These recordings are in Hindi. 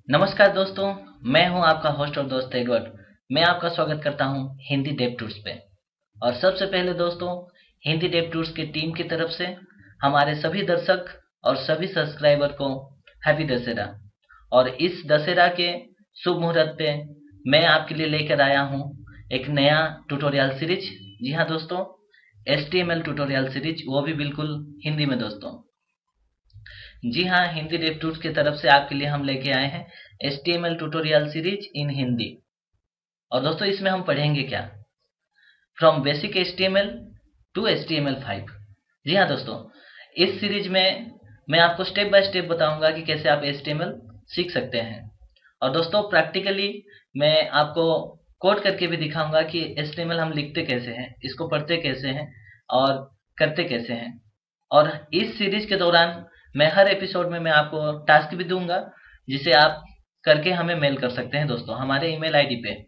नमस्कार दोस्तों, मैं हूं आपका होस्ट और दोस्त एडवर्ड। मैं आपका स्वागत करता हूं हिंदी डेव टूर्स पे। और सबसे पहले दोस्तों, हिंदी डेव टूर्स की टीम की तरफ से हमारे सभी दर्शक और सभी सब्सक्राइबर को हैप्पी दशहरा। और इस दशहरा के शुभ मुहूर्त पे मैं आपके लिए लेकर आया हूं एक नया ट्यूटोरियल सीरीज। जी हाँ दोस्तों, HTML ट्यूटोरियल सीरीज, वो भी बिल्कुल हिंदी में दोस्तों। जी हाँ, हिंदी डेव टूर्स की तरफ से आपके लिए हम लेके आए हैं HTML tutorial series in Hindi. और दोस्तों, इसमें हम पढ़ेंगे क्या? From basic HTML to HTML5। जी हाँ दोस्तों, इस सीरीज में मैं आपको स्टेप बाय स्टेप बताऊंगा कि कैसे आप HTML सीख सकते हैं। और दोस्तों, प्रैक्टिकली मैं आपको कोड करके भी दिखाऊंगा कि HTML हम लिखते कैसे हैं, इसको पढ़ते कैसे हैं और करते कैसे हैं। और इस सीरीज के दौरान मैं हर एपिसोड में मैं आपको टास्क भी दूंगा, जिसे आप करके हमें मेल कर सकते हैं दोस्तों हमारे ईमेल आईडी पे।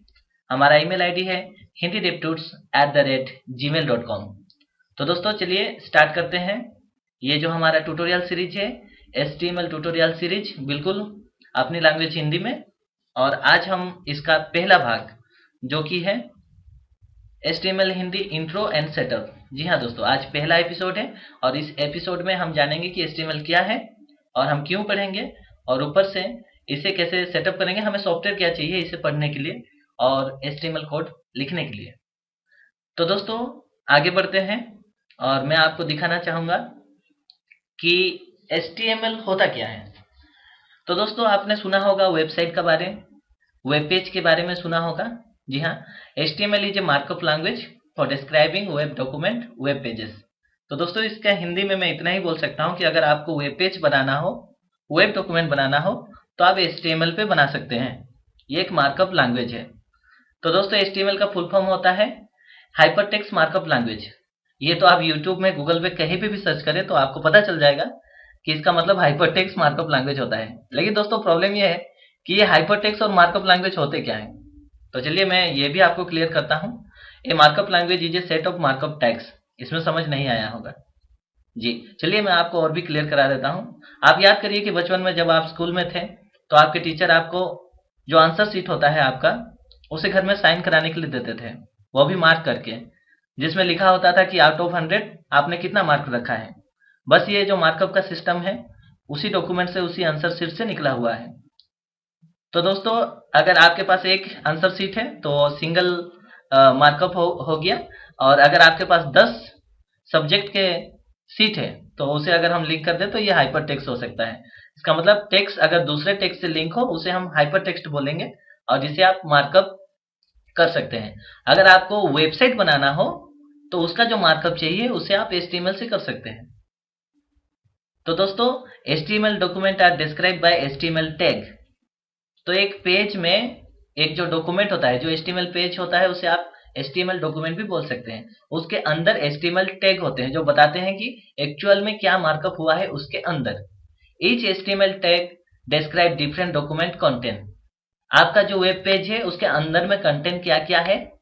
हमारा ईमेल आईडी है hindidevtools@gmail.com। तो दोस्तों चलिए स्टार्ट करते हैं। ये जो हमारा ट्यूटोरियल सीरीज है, HTML ट्यूटोरियल सीरीज, बिल्कुल अपनी लैंग्वेज हिंदी में। और आज हम इसका पहला भाग जो कि है HTML Hindi intro and setup. जी हाँ दोस्तों, आज पहला एपिसोड है और इस एपिसोड में हम जानेंगे कि HTML क्या है और हम क्यों पढ़ेंगे, और ऊपर से इसे कैसे सेटअप करेंगे, हमें सॉफ्टवेयर क्या चाहिए इसे पढ़ने के लिए और HTML कोड लिखने के लिए। तो दोस्तों आगे बढ़ते हैं और मैं आपको दिखाना चाहूंगा कि HTML होता क्या है। तो दोस्तों, आपने सुना होगा वेबसाइट का बारे, वेब पेज के बारे में सुना होगा। जी हाँ, HTML is a markup language for describing web document, web pages. तो दोस्तों, इसका हिंदी में मैं इतना ही बोल सकता हूँ कि अगर आपको वेब पेज बनाना हो, वेब डॉक्यूमेंट बनाना हो, तो आप HTML पे बना सकते हैं। ये एक मार्कअप लैंग्वेज है। तो दोस्तों, HTML का फुल फॉर्म होता है हाइपरटेक्स्ट मार्कअप लैंग्वेज। ये तो आप यूट्यूब में, गूगल पे कहीं पे भी सर्च करें तो आपको पता चल जाएगा कि इसका मतलब हाइपरटेक्स्ट मार्कअप लैंग्वेज होता है। लेकिन दोस्तों, प्रॉब्लम ये है कि ये हाइपरटेक्स्ट और मार्कअप लैंग्वेज होते क्या है। तो चलिए मैं ये भी आपको क्लियर करता हूँ। A markup language is a set of markup tags. इसमें समझ नहीं आया होगा जी। चलिए मैं आपको और भी क्लियर करा देता हूँ। आप याद करिए कि बचपन में जब आप स्कूल में थे तो आपके टीचर आपको जो आंसर शीट होता है आपका, उसे घर में साइन कराने के लिए देते थे, वो भी मार्क करके, जिसमें लिखा होता था कि आउट ऑफ 100 आपने कितना मार्क रखा है। बस ये जो मार्कअप का सिस्टम है उसी डॉक्यूमेंट से, उसी आंसर शीट से निकला हुआ है। तो दोस्तों, अगर आपके पास एक आंसर शीट है तो सिंगल मार्कअप हो गया। और अगर आपके पास 10 सब्जेक्ट के सीट है तो उसे अगर हम लिंक कर दें तो ये हाइपर टेक्स्ट हो सकता है। इसका मतलब टेक्स्ट अगर दूसरे टेक्स्ट से लिंक हो उसे हम हाइपर टेक्स्ट बोलेंगे, और जिसे आप मार्कअप कर सकते हैं। अगर आपको वेबसाइट बनाना हो तो उसका जो मार्कअप चाहिए उसे आप HTML से कर सकते हैं। तो दोस्तों, HTML document are describe by HTML tag. तो एक पेज में एक जो डॉक्यूमेंट होता है, जो HTML पेज होता है, उसे आप HTML डॉक्यूमेंट भी बोल सकते हैं। उसके अंदर HTML टैग होते हैं जो बताते हैं कि एक्चुअल में क्या मार्कअप हुआ है उसके अंदर। Each HTML tag describe different document content. आपका जो वेब पेज है उसके अंदर में कंटेंट क्या क्या है,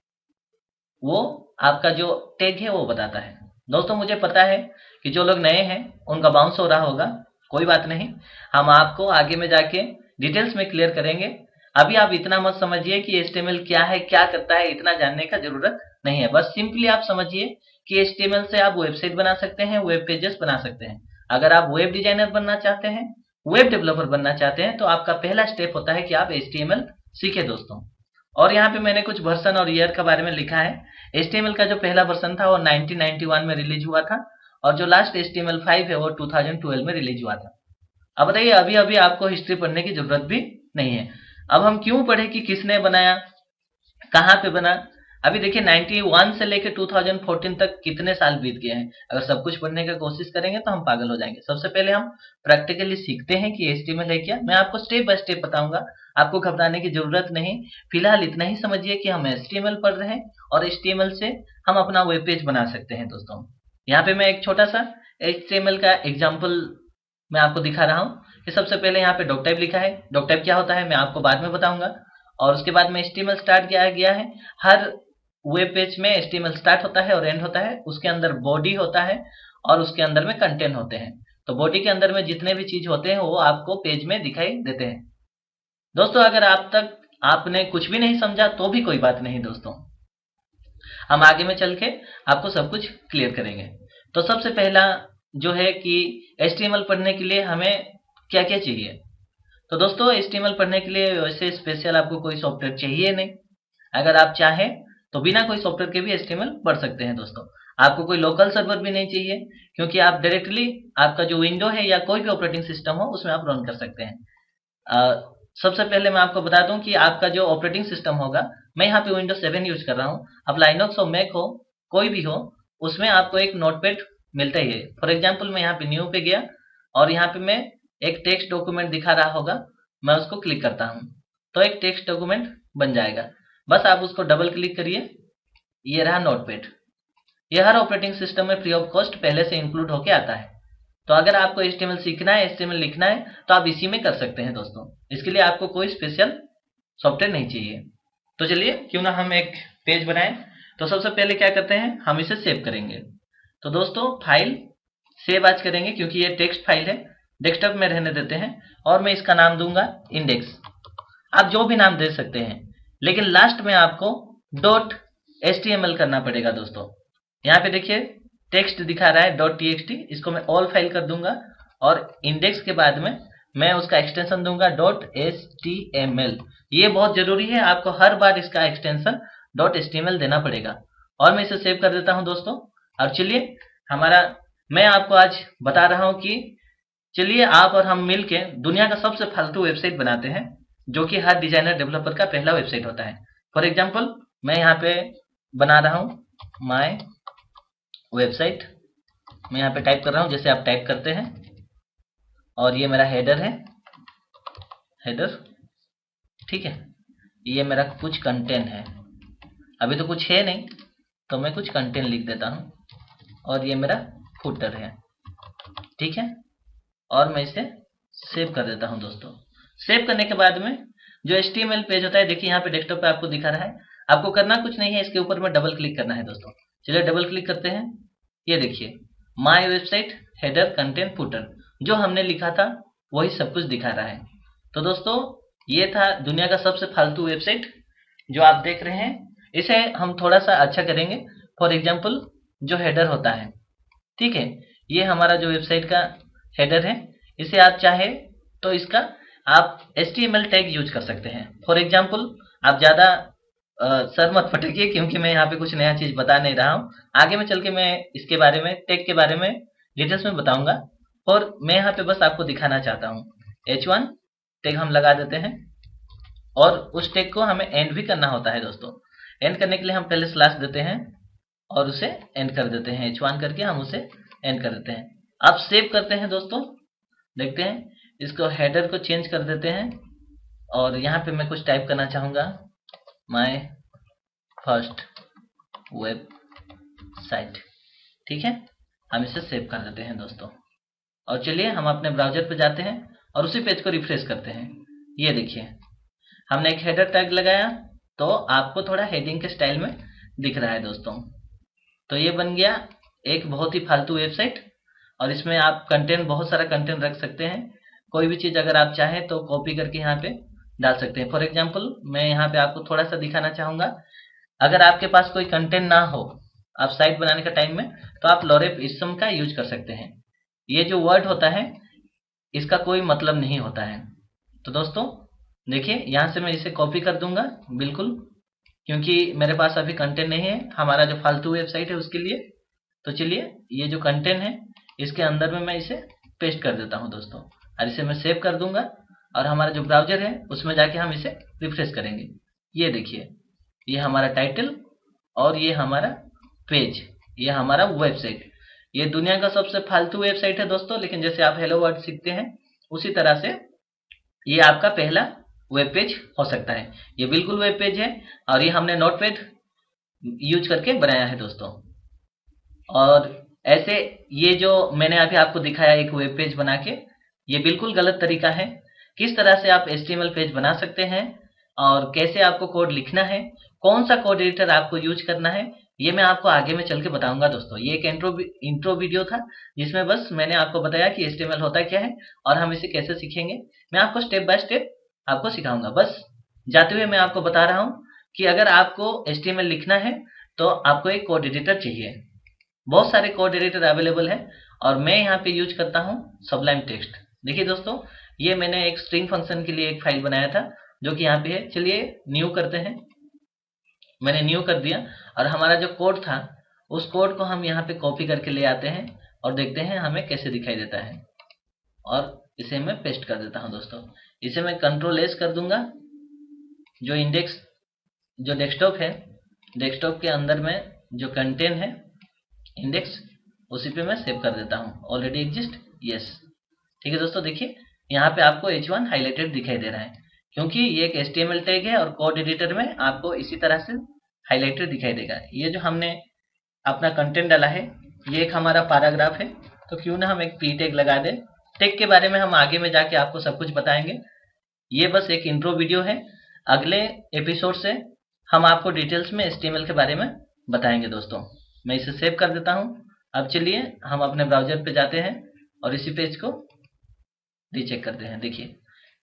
वो आपका जो टैग है वो बताता है। दोस्तों, मुझे पता है कि जो लोग नए हैं उनका बाउंस हो रहा होगा, कोई बात नहीं, हम आपको आगे में जाके डिटेल्स में क्लियर करेंगे। अभी आप इतना मत समझिए कि HTML क्या है, क्या करता है, इतना जानने का जरूरत नहीं है। बस सिंपली आप समझिए कि HTML से आप वेबसाइट बना सकते हैं, वेब पेजेस बना सकते हैं। अगर आप वेब डिजाइनर बनना चाहते हैं, वेब डेवलपर बनना चाहते हैं, तो आपका पहला स्टेप होता है कि आप HTML सीखें दोस्तों। और यहाँ पे मैंने कुछ वर्सन और ईयर के बारे में लिखा है। HTML का जो पहला वर्सन था वो 1991 में रिलीज हुआ था, और जो लास्ट HTML5 है वो 2012 में रिलीज हुआ था। अब बताइए, अभी अभी आपको हिस्ट्री पढ़ने की जरूरत भी नहीं है। अब हम क्यों पढ़े कि किसने बनाया, कहाँ पे बना। अभी देखिए, 91 से लेकर 2014 तक कितने साल बीत गए हैं। अगर सब कुछ पढ़ने की कोशिश करेंगे तो हम पागल हो जाएंगे। सबसे पहले हम प्रैक्टिकली सीखते हैं कि HTML है क्या। मैं आपको स्टेप बाय स्टेप बताऊंगा, आपको घबराने की जरूरत नहीं। फिलहाल इतना ही समझिए कि हम HTML पढ़ रहे हैं और HTML से हम अपना वेब पेज बना सकते हैं दोस्तों। यहाँ पे मैं एक छोटा सा HTML का एग्जाम्पल मैं आपको दिखा रहा हूँ कि सबसे पहले यहाँ पे डॉक टाइप लिखा है। डॉक टाइप क्या होता है मैं आपको बाद में बताऊंगा। और उसके बाद में HTML स्टार्ट किया गया है। हर वेब पेज में HTML स्टार्ट होता है और एंड होता है। उसके अंदर बॉडी होता है और उसके अंदर में कंटेंट होते हैं। तो बॉडी के अंदर में जितने भी चीज होते हैं वो आपको पेज में दिखाई देते हैं दोस्तों अगर आप तक आपने कुछ भी नहीं समझा तो भी कोई बात नहीं दोस्तों, हम आगे में चल के आपको सब कुछ क्लियर करेंगे। तो सबसे पहला जो है कि HTML पढ़ने के लिए हमें क्या क्या चाहिए। तो दोस्तों HTML पढ़ने के लिए वैसे स्पेशल आपको कोई सॉफ्टवेयर चाहिए नहीं। अगर आप चाहें तो बिना कोई सॉफ्टवेयर के भी HTML पढ़ सकते हैं दोस्तों। आपको कोई लोकल सर्वर भी नहीं चाहिए, क्योंकि आप डायरेक्टली आपका जो विंडो है या कोई भी ऑपरेटिंग सिस्टम हो उसमें आप रन कर सकते हैं। सबसे पहले मैं आपको बता दूं कि आपका जो ऑपरेटिंग सिस्टम होगा, मैं यहाँ पे विंडोज 7 यूज कर रहा हूँ। अब लाइनक्स हो, मैक हो, कोई भी हो, उसमें आपको एक नोटपैड मिलता ही है। फॉर एग्जाम्पल मैं यहाँ पे न्यू पे गया और यहाँ पे मैं एक टेक्स्ट डॉक्यूमेंट दिखा रहा होगा, मैं उसको क्लिक करता हूँ तो एक टेक्स्ट डॉक्यूमेंट बन जाएगा। बस आप उसको डबल क्लिक करिए, ये रहा नोटपैड। ये हर ऑपरेटिंग सिस्टम में फ्री ऑफ कॉस्ट पहले से इंक्लूड होके आता है। तो अगर आपको HTML सीखना है, HTML लिखना है, तो आप इसी में कर सकते हैं दोस्तों। इसके लिए आपको कोई स्पेशल सॉफ्टवेयर नहीं चाहिए। तो चलिए क्यों ना हम एक पेज बनाएं। तो सबसे पहले क्या करते हैं, हम इसे सेव करेंगे। तो दोस्तों फाइल सेव आज करेंगे, क्योंकि ये टेक्स्ट फाइल है, डेस्कटॉप में रहने देते हैं। और मैं इसका नाम दूंगा इंडेक्स। आप जो भी नाम दे सकते हैं, लेकिन लास्ट में आपको .html करना पड़ेगा दोस्तों। यहाँ पे देखिए टेक्स्ट दिखा रहा है .txt, इसको मैं ऑल फाइल कर दूंगा और इंडेक्स के बाद में मैं उसका एक्सटेंशन दूंगा .html। ये बहुत जरूरी है, आपको हर बार इसका एक्सटेंशन .html देना पड़ेगा। और मैं इसे सेव कर देता हूं दोस्तों। अब चलिए मैं आपको आज बता रहा हूं कि चलिए आप और हम मिलके दुनिया का सबसे फालतू वेबसाइट बनाते हैं, जो कि हर डिजाइनर डेवलपर का पहला वेबसाइट होता है। फॉर एग्जाम्पल मैं यहाँ पे बना रहा हूँ माय वेबसाइट। मैं यहाँ पे टाइप कर रहा हूँ जैसे आप टाइप करते हैं, और ये मेरा हेडर है, हेडर, ठीक है। ये मेरा कुछ कंटेंट है, अभी तो कुछ है नहीं तो मैं कुछ कंटेंट लिख देता हूँ, और ये मेरा फुटर है, ठीक है। और मैं इसे सेव कर देता हूँ दोस्तों। सेव करने के बाद में जो HTML पेज होता है, देखिए यहाँ पे डेस्कटॉप पे आपको दिखा रहा है। आपको करना कुछ नहीं है, इसके ऊपर में डबल क्लिक करना है दोस्तों। चलिए डबल क्लिक करते हैं। ये देखिए my website header content footer, जो हमने लिखा था वही सब कुछ दिखा रहा है। तो दोस्तों ये था दुनिया का सबसे फालतू वेबसाइट जो आप देख रहे हैं। इसे हम थोड़ा सा अच्छा करेंगे। फॉर एग्जाम्पल जो हेडर होता है, ठीक है, ये हमारा जो वेबसाइट का हेडर है, इसे आप चाहे तो इसका आप HTML टैग यूज कर सकते हैं। फॉर एग्जाम्पल आप ज़्यादा सर मत फटकिए, क्योंकि मैं यहाँ पे कुछ नया चीज़ बता नहीं रहा हूँ। आगे में चल के मैं इसके बारे में, टैग के बारे में डिटेल्स में बताऊंगा, और मैं यहाँ पे बस आपको दिखाना चाहता हूँ। H1 टैग हम लगा देते हैं, और उस टैग को हमें एंड भी करना होता है दोस्तों। एंड करने के लिए हम पहले स्लैश देते हैं और उसे एंड कर देते हैं। H1 करके हम उसे एंड कर देते हैं। अब सेव करते हैं दोस्तों, देखते हैं, इसको हेडर को चेंज कर देते हैं, और यहाँ पे मैं कुछ टाइप करना चाहूँगा, माय फर्स्ट वेबसाइट, ठीक है। हम इसे सेव कर देते हैं दोस्तों। और चलिए हम अपने ब्राउजर पे जाते हैं और उसी पेज को रिफ्रेश करते हैं। ये देखिए हमने एक हेडर टैग लगाया, तो आपको थोड़ा हेडिंग के स्टाइल में दिख रहा है दोस्तों। तो ये बन गया एक बहुत ही फालतू वेबसाइट, और इसमें आप कंटेंट, बहुत सारा कंटेंट रख सकते हैं। कोई भी चीज़ अगर आप चाहें तो कॉपी करके यहाँ पे डाल सकते हैं। फॉर एग्जाम्पल मैं यहाँ पे आपको थोड़ा सा दिखाना चाहूँगा। अगर आपके पास कोई कंटेंट ना हो, आप साइट बनाने का टाइम में, तो आप लोरेप इसम का यूज कर सकते हैं। ये जो वर्ड होता है इसका कोई मतलब नहीं होता है। तो दोस्तों देखिए यहाँ से मैं इसे कॉपी कर दूंगा बिल्कुल, क्योंकि मेरे पास अभी कंटेंट नहीं है हमारा जो फालतू वेबसाइट है उसके लिए। तो चलिए ये जो कंटेंट है इसके अंदर में मैं इसे पेस्ट कर देता हूँ दोस्तों, और इसे मैं सेव कर दूंगा, और हमारा जो ब्राउजर है उसमें जाके हम इसे रिफ्रेश करेंगे। ये देखिए ये हमारा टाइटल, और ये हमारा पेज, ये हमारा वेबसाइट। ये दुनिया का सबसे फालतू वेबसाइट है दोस्तों, लेकिन जैसे आप हेलो वर्ड सीखते हैं उसी तरह से ये आपका पहला वेब पेज हो सकता है। ये बिल्कुल वेब पेज है, और ये हमने नोटपैड यूज करके बनाया है दोस्तों। और ऐसे ये जो मैंने अभी आपको दिखाया एक वेब पेज बना के, ये बिल्कुल गलत तरीका है। किस तरह से आप HTML पेज बना सकते हैं, और कैसे आपको कोड लिखना है, कौन सा कोड एडिटर आपको यूज करना है, ये मैं आपको आगे में चल के बताऊंगा दोस्तों। ये एक इंट्रो वीडियो था, जिसमें बस मैंने आपको बताया कि HTML होता क्या है और हम इसे कैसे सीखेंगे। मैं आपको स्टेप बाय स्टेप आपको सिखाऊंगा। बस जाते हुए मैं आपको बता रहा हूँ कि अगर आपको HTML लिखना है तो आपको एक कोड एडिटर चाहिए। बहुत सारे कोड एडिटर अवेलेबल है और मैं यहाँ पे यूज करता हूँ सबलाइम टेक्स्ट। देखिए दोस्तों, ये मैंने एक स्ट्रिंग फंक्शन के लिए एक फाइल बनाया था जो कि यहाँ पे है। चलिए न्यू करते हैं। मैंने न्यू कर दिया और हमारा जो कोड था उस कोड को हम यहाँ पे कॉपी करके ले आते हैं और देखते हैं हमें कैसे दिखाई देता है। और इसे मैं पेस्ट कर देता हूँ दोस्तों। इसे मैं Ctrl+S कर दूंगा। जो इंडेक्स जो डेस्कटॉप है, डेस्कटॉप के अंदर में जो कंटेंट है इंडेक्स, उसी पे मैं सेव कर देता हूँ। Already exist, yes. ठीक है दोस्तों, देखिए यहाँ पे आपको H1 हाईलाइटेड दिखाई दे रहा है क्योंकि ये एक HTML टैग है और कोड एडिटर में आपको इसी तरह से हाईलाइटेड दिखाई देगा। ये जो हमने अपना कंटेंट डाला है ये एक हमारा पैराग्राफ है, तो क्यों ना हम एक पी टैग लगा दें। टैग के बारे में हम आगे में जाके आपको सब कुछ बताएंगे। ये बस एक इंट्रो वीडियो है। अगले एपिसोड से हम आपको डिटेल्स में HTML के बारे में बताएंगे दोस्तों। मैं इसे सेव कर देता हूँ। अब चलिए हम अपने ब्राउजर पे जाते हैं और इसी पेज को रीचेक करते हैं। देखिए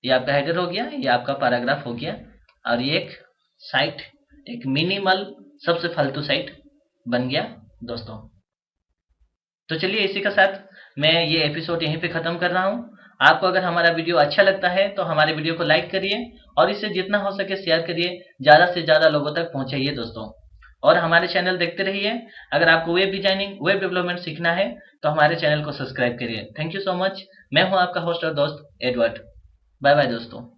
ये आपका हेडर हो गया, ये आपका पैराग्राफ हो गया और ये एक साइट, एक मिनिमल सबसे फालतू साइट बन गया दोस्तों। तो चलिए इसी के साथ मैं ये एपिसोड यहीं पे ख़त्म कर रहा हूँ। आपको अगर हमारा वीडियो अच्छा लगता है तो हमारे वीडियो को लाइक करिए और इसे जितना हो सके शेयर करिए, ज़्यादा से ज़्यादा लोगों तक पहुँचाइए दोस्तों। और हमारे चैनल देखते रहिए। अगर आपको वेब डिजाइनिंग, वेब डेवलपमेंट सीखना है तो हमारे चैनल को सब्सक्राइब करिए। Thank you so much. मैं हूँ आपका होस्ट और दोस्त एडवर्ड। बाय बाय दोस्तों।